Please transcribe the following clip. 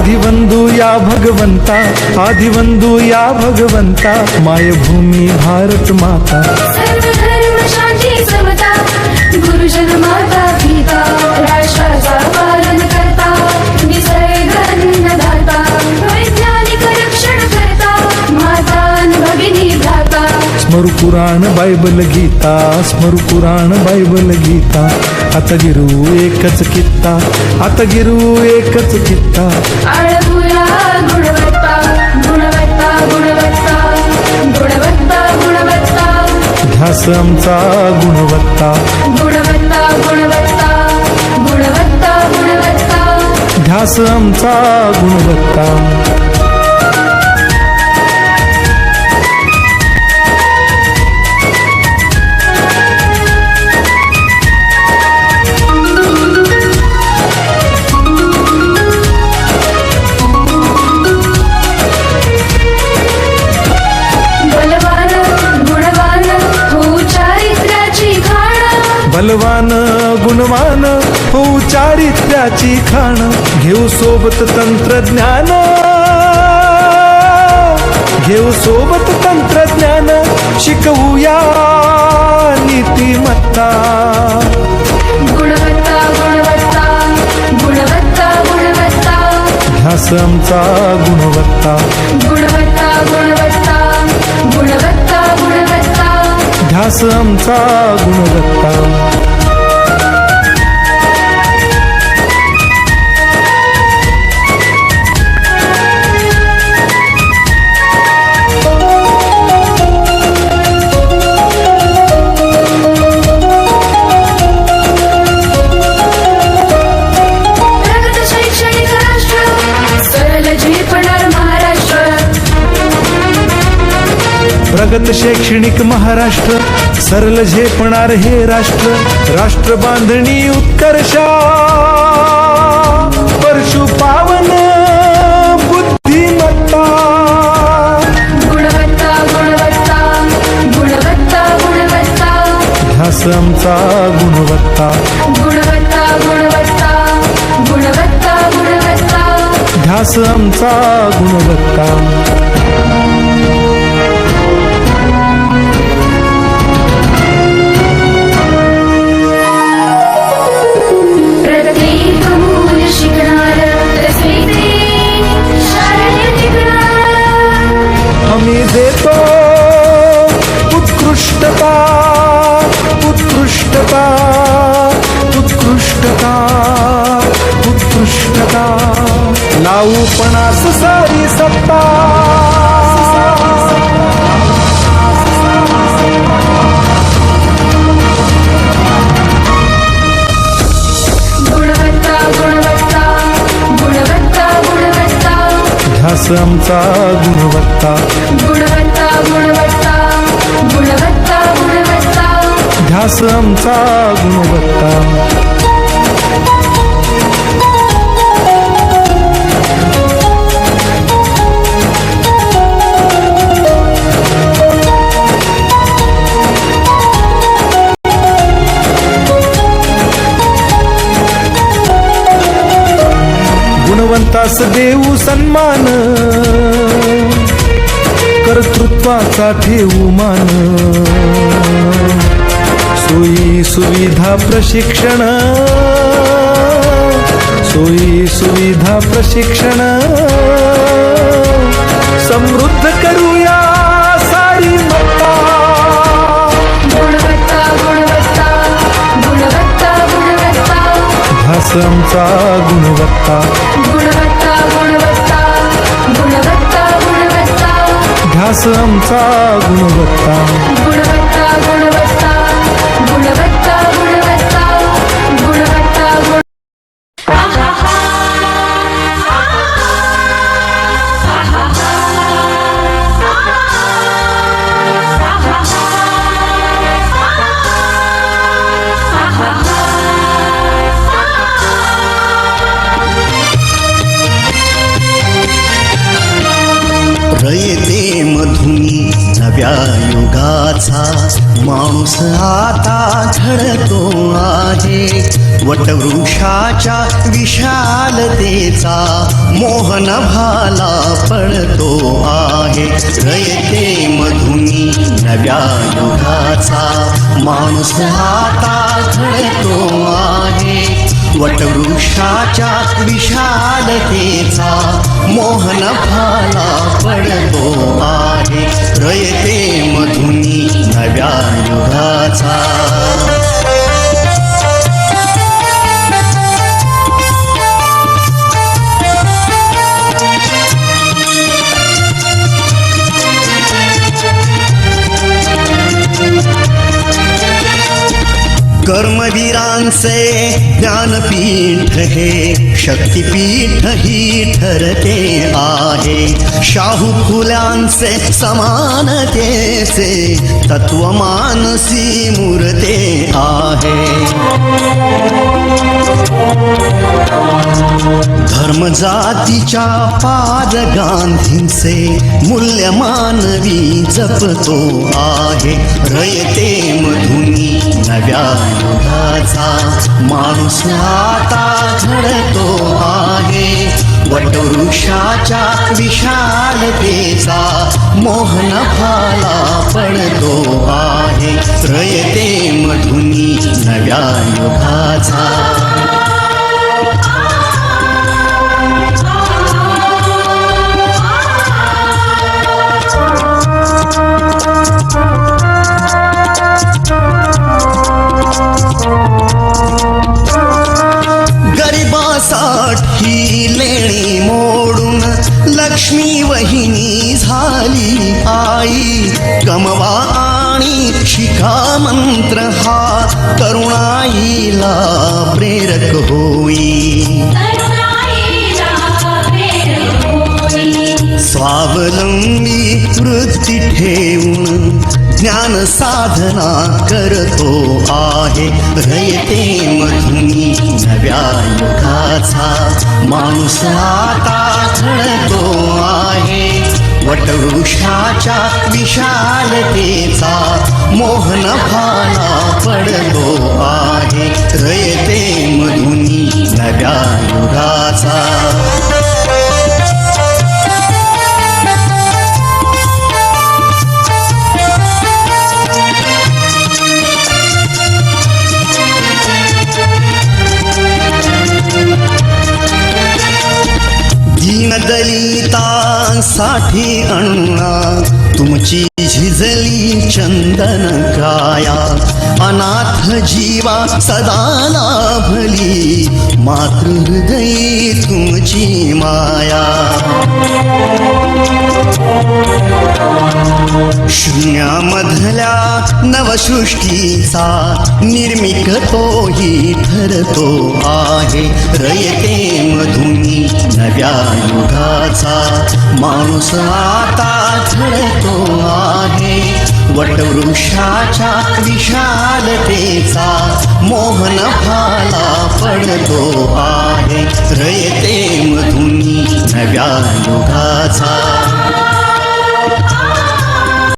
आदिवंदू या भगवंता, आदिवंदू या भगवंता, मायभूमी भारत माता. सर्व धर्म शांती समता, गुरुजन माता पिता, राष्ट्राचा पालन करता, निसर्ग अन्नदाता, वैज्ञानिक रक्षण करता, माता अन भगिनी भ्राता. स्मरू पुराण बायबल गीता, स्मरू पुराण बायबल गीता. आता गिरू एकच कित्ता, आता गिरू एकच कित्ता. आळपुरा गुणवत्ता, गुणवत्ता, गुणवत्ता, गुणवत्ता, गुणवत्ता. ध्यास आमचा गुणवत्ता, गुणवत्ता, गुणवत्ता, गुणवत्ता, गुणवत्ता. ध्यास आमचा गुणवत्ता. बलवान गुणवान हो चारित्र्याची खाण. घेऊ सोबत तंत्रज्ञान, घेऊ सोबत तंत्रज्ञान, शिकवूया नीतिमत्ता. गुणवत्ता, गुणवत्ता, गुणवत्ता, गुणवत्ता. ध्यास आमचा गुणवत्ता, गुणवत्ता, गुणवत्ता, गुणवत्ता, गुणवत्ता. ध्यास आमचा गुणवत्ता. प्रगत शैक्षणिक राष्ट्र, सरल झेपणार महाराष्ट्र. प्रगत शैक्षणिक महाराष्ट्र, सरल झेपणार हे राष्ट्र. राष्ट्र बांधणी उत्कर्षा, परशु पावन बुद्धिमत्ता. गुणवत्ता, गुणवत्ता, गुणवत्ता, गुणवत्ता. ध्यास आमचा गुणवत्ता, गुणवत्ता, गुणवत्ता, गुणवत्ता, गुणवत्ता. ध्यास आमचा गुणवत्ता. प्रत्येक मूल शिकणार, तसे ते शाळेत टिकणार. आम्ही देतो उत्कृष्टता, उत्कृष्टता, उत्कृष्टता, उत्कृष्टता. लावू पणास सारी सत्ता. गुणवत्ता, गुणवत्ता, गुणवत्ता, गुणवत्ता. ध्यास आमचा गुणवत्ता, गुणवत्ता, गुणवत्ता, गुणवत्ता, गुणवत्ता. ध्यास आमचा गुणवत्ता. गुणवंतास देऊ सन्मान, कर्तृत्वाचा ठेवू मान. सोयी सुविधा प्रशिक्षण, सोयी सुविधा प्रशिक्षण. समृद्ध करूया सारी मत्ता. गुणवत्ता, गुणवत्ता, गुणवत्ता, गुणवत्ता. ध्यास आमचा गुणवत्ता, गुणवत्ता, गुणवत्ता, गुणवत्ता, गुणवत्ता. ध्यास आमचा गुणवत्ता. गुणवत्ता, गुणवत्ता, गुणवत्ता, गुणवत्ता, गुणवत्ता, गुण. रयते मधुनी नव्या युगाचा माणूस आता घडतो आहे. वटवृक्षाच्या विशालतेचा मोहन भाला पडतो आहे. रयते मधुनी नव्या युगाचा माणूस आता घडतो आहे. वटवृक्षाच्या विशालतेचा मोहन भाला पडतो आहे. रयते मधुनी नव्या युगाचा. कर्मवीरांचे ज्ञानपीठ हे शक्तिपीठ ही ठरते आहे. शाहू फुल्यांचे समानतेचे तत्व मानसी मूर्ते आहे. धर्म जातीच्या पाद गांधींचे मूल्य मानवी जपतो आहे. रयते मधुनी नव्या युगाचा माणूस आता घडतो आहे. वटवृक्षाच्या विशालतेचा मोहन भाला पडतो आहे. रयते मधुनी नव्या युगाचा. गरिबासाठी लेणी मोडून लक्ष्मी वहिनी झाली आई. कमवा आणि शिका मंत्र हा तरुणाईला प्रेरक होई. स्वावलंबी वृत्ती ठेवून ज्ञान साधना करतो आहे. रयते मधुनी नव्या युगाचा माणूस आता घडतो आहे. वटवृक्षाच्या विशालतेचा मोहन भाला पडतो आहे. रयते मधुनी नव्या युगाचा. दलितांसाठी अण्णा तुमची झिजली चंदन काया. अनाथ जीवा सदा लाभली मातृहृदयी तुमची माया. शून्यामधल्या नवसृष्टीचा निर्मिक तोही ठरतो आहे. रयते मधुनी नव्या युगाचा माणूस आता घडतो आहे. वटवृक्षाच्या विशालतेचा मोहन भाला पडतो आहे. रयते मधुनी नव्या युगाचा.